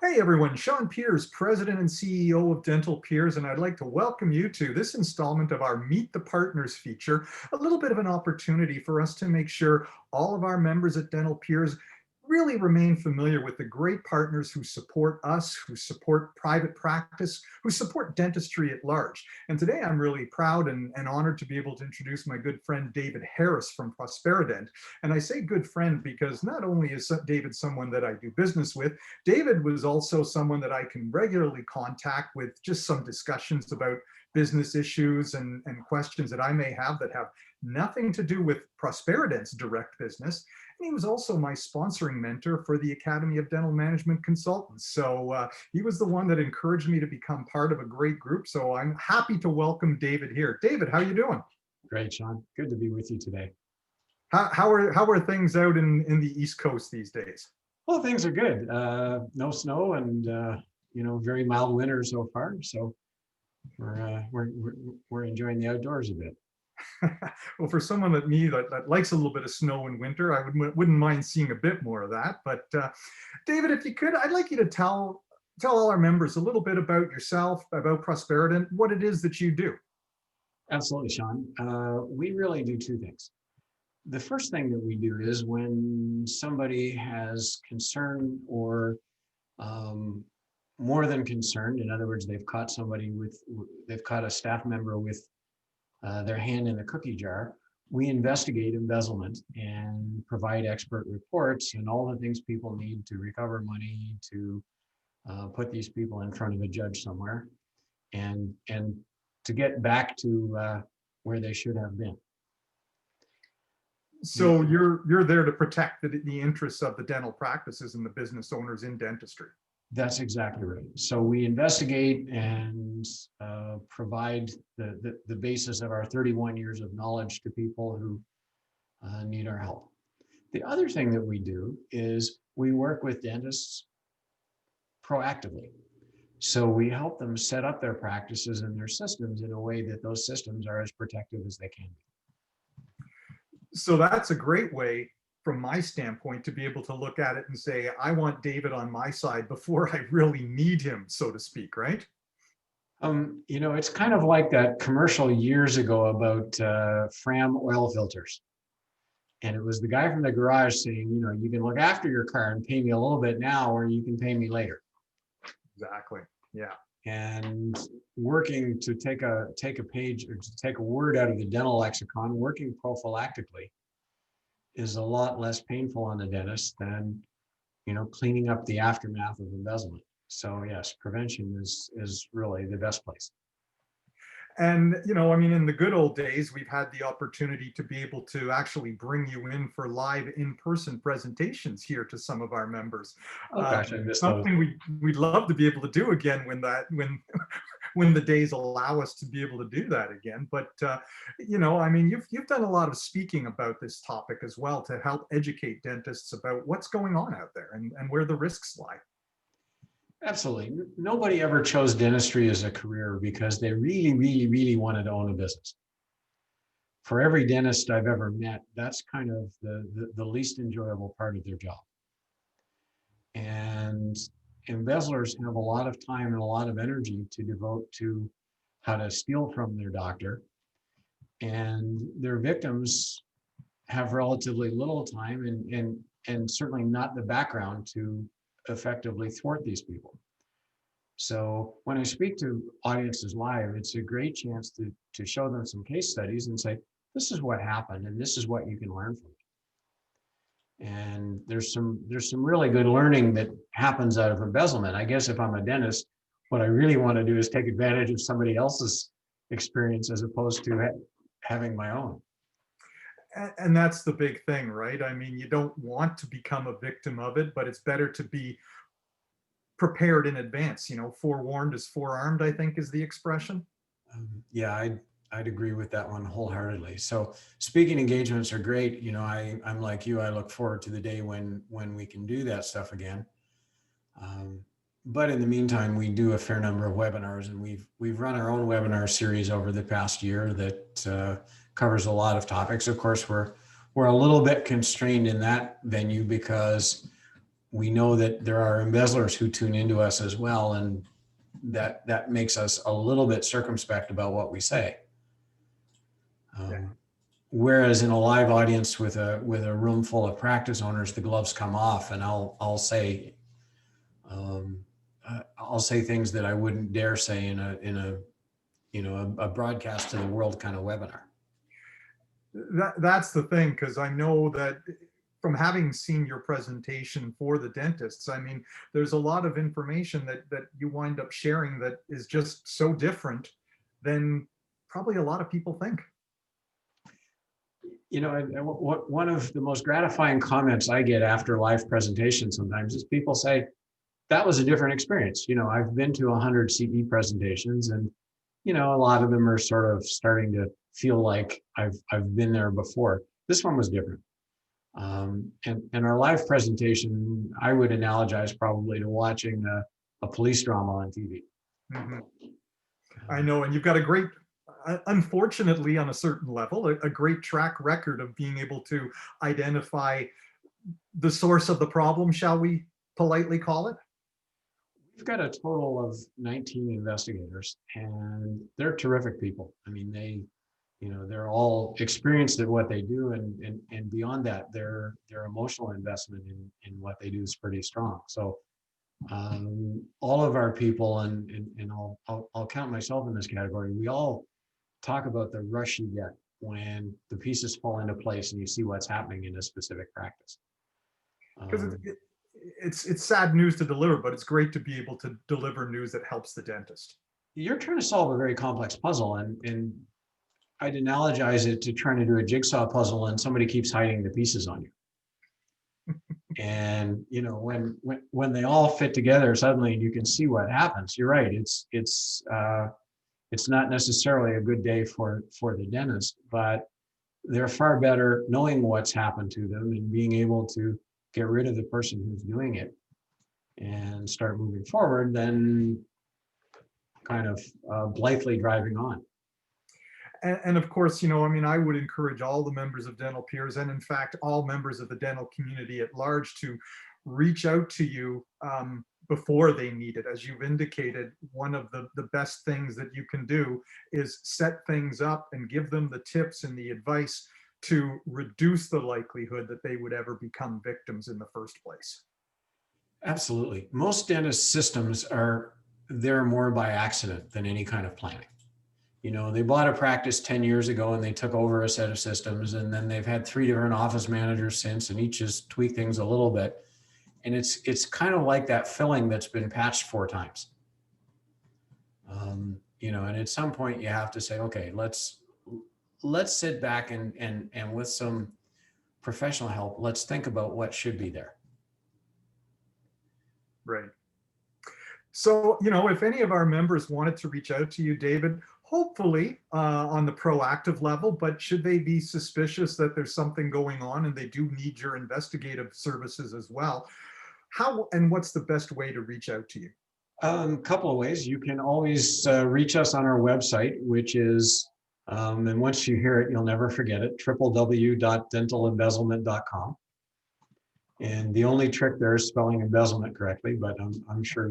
Hey everyone, Sean Peers, President and CEO of Dental Peers, and I'd like to welcome you to this installment of our Meet the Partners feature, a little bit of an opportunity for us to make sure all of our members at Dental Peers really remain familiar with the great partners who support us, who support private practice, who support dentistry at large. And today I'm really proud and honored to be able to introduce my good friend David Harris from Prosperident. And I say good friend because not only is David someone that I do business with, David was also someone that I can regularly contact with just some discussions about business issues and questions that I may have that have nothing to do with Prosperident's direct business. And he was also my sponsoring mentor for the Academy of Dental Management Consultants. So he was the one that encouraged me to become part of a great group. So I'm happy to welcome David here. David, how are you doing? Great, Sean. Good to be with you today. How are things out in the East Coast these days? Well, things are good. No snow and very mild winter so far. So we're enjoying the outdoors a bit. Well, for someone like me that likes a little bit of snow in winter, I wouldn't mind seeing a bit more of that. But David, if you could, I'd like you to tell all our members a little bit about yourself, about Prosperident, what it is that you do. Absolutely, Sean. We really do two things. The first thing that we do is when somebody has concern or more than concern, in other words, they've caught a staff member with their hand in the cookie jar, we investigate embezzlement and provide expert reports and all the things people need to recover money, to put these people in front of a judge somewhere, and to get back to where they should have been. So you're there to protect the interests of the dental practices and the business owners in dentistry. That's exactly right. So we investigate and provide the basis of our 31 years of knowledge to people who need our help. The other thing that we do is we work with dentists proactively. So we help them set up their practices and their systems in a way that those systems are as protective as they can be. So that's a great way from my standpoint to be able to look at it and say, I want David on my side before I really need him, so to speak, right? It's kind of like that commercial years ago about Fram oil filters. And it was the guy from the garage saying, you can look after your car and pay me a little bit now, or you can pay me later. Exactly. Yeah. And working to take a page or to take a word out of the dental lexicon, working prophylactically is a lot less painful on the dentist than, cleaning up the aftermath of embezzlement. So yes, prevention is really the best place. And, I mean, in the good old days, we've had the opportunity to be able to actually bring you in for live in-person presentations here to some of our members. Oh gosh, I missed those. Something we'd love to be able to do again when the days allow us to be able to do that again. But, I mean, you've done a lot of speaking about this topic as well to help educate dentists about what's going on out there and where the risks lie. Absolutely. Nobody ever chose dentistry as a career because they really, really, really wanted to own a business. For every dentist I've ever met, that's kind of the least enjoyable part of their job. And embezzlers have a lot of time and a lot of energy to devote to how to steal from their doctor. And their victims have relatively little time and certainly not the background to effectively thwart these people. So when I speak to audiences live, it's a great chance to show them some case studies and say, this is what happened and this is what you can learn from it. And there's some really good learning that happens out of embezzlement. I guess if I'm a dentist, what I really want to do is take advantage of somebody else's experience as opposed to having my own. And that's the big thing, right? I mean, you don't want to become a victim of it, but it's better to be prepared in advance. Forewarned is forearmed, I think is the expression. Yeah, I'd agree with that one wholeheartedly. So speaking engagements are great. I'm like you, I look forward to the day when we can do that stuff again. But in the meantime, we do a fair number of webinars, and we've run our own webinar series over the past year that covers a lot of topics. Of course, we're a little bit constrained in that venue because we know that there are embezzlers who tune into us as well, and that makes us a little bit circumspect about what we say. Yeah. Whereas in a live audience with a room full of practice owners, the gloves come off, and um, I'll say things that I wouldn't dare say in a broadcast to the world kind of webinar. That's the thing, because I know that from having seen your presentation for the dentists, I mean, there's a lot of information that you wind up sharing that is just so different than probably a lot of people think. One of the most gratifying comments I get after live presentations sometimes is people say, that was a different experience. I've been to 100 CE presentations, and a lot of them are sort of starting to feel like I've been there before. This one was different. And our live presentation, I would analogize probably to watching a police drama on TV. Mm-hmm. I know, and you've got a great, unfortunately, on a certain level, a great track record of being able to identify the source of the problem, shall we politely call it? We've got a total of 19 investigators, and they're terrific people. I mean, they're all experienced at what they do, and beyond that, their emotional investment in what they do is pretty strong. So all of our people, and I'll count myself in this category, we all talk about the rush you get when the pieces fall into place and you see what's happening in a specific practice. Because it's sad news to deliver, but it's great to be able to deliver news that helps the dentist. You're trying to solve a very complex puzzle, and I'd analogize it to trying to do a jigsaw puzzle and somebody keeps hiding the pieces on you. And when they all fit together suddenly and you can see what happens, you're right. It's not necessarily a good day for the dentist, but they're far better knowing what's happened to them and being able to get rid of the person who's doing it and start moving forward than kind of blithely driving on. And of course, I mean, I would encourage all the members of Dental Peers, and in fact, all members of the dental community at large, to reach out to you before they need it. As you've indicated, one of the best things that you can do is set things up and give them the tips and the advice to reduce the likelihood that they would ever become victims in the first place. Absolutely. Most dentist systems are there more by accident than any kind of planning. They bought a practice 10 years ago and they took over a set of systems, and then they've had 3 different office managers since, and each has tweaked things a little bit. And it's kind of like that filling that's been patched 4 times. And at some point you have to say, okay, let's sit back and with some professional help, let's think about what should be there. Right. So, if any of our members wanted to reach out to you, David, hopefully on the proactive level, but should they be suspicious that there's something going on and they do need your investigative services as well, how and what's the best way to reach out to you? A couple of ways. You can always reach us on our website, which is, and once you hear it, you'll never forget it, www.dentalembezzlement.com. And the only trick there is spelling embezzlement correctly, but I'm sure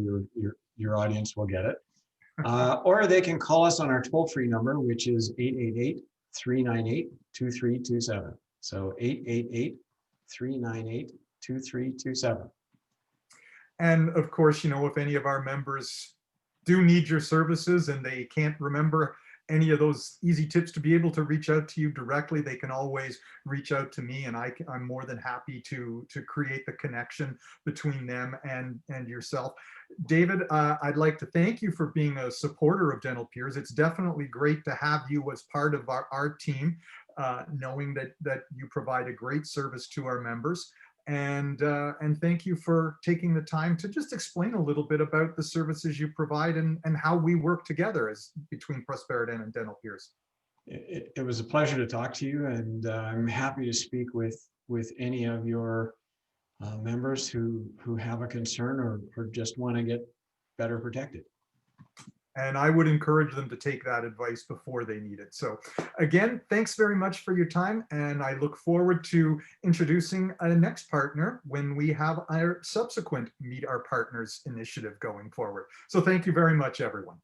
your audience will get it. Or they can call us on our toll-free number, which is 888-398-2327. So 888-398-2327. And of course, if any of our members do need your services and they can't remember any of those easy tips to be able to reach out to you directly, they can always reach out to me, and I'm more than happy to create the connection between them and yourself. David, I'd like to thank you for being a supporter of Dental Peers. It's definitely great to have you as part of our team, knowing that you provide a great service to our members. And thank you for taking the time to just explain a little bit about the services you provide and how we work together as between Prosperident and Dental Peers. It was a pleasure to talk to you, and I'm happy to speak with any of your members who have a concern or just want to get better protected. And I would encourage them to take that advice before they need it. So again, thanks very much for your time. And I look forward to introducing a next partner when we have our subsequent Meet Our Partners initiative going forward. So thank you very much, everyone.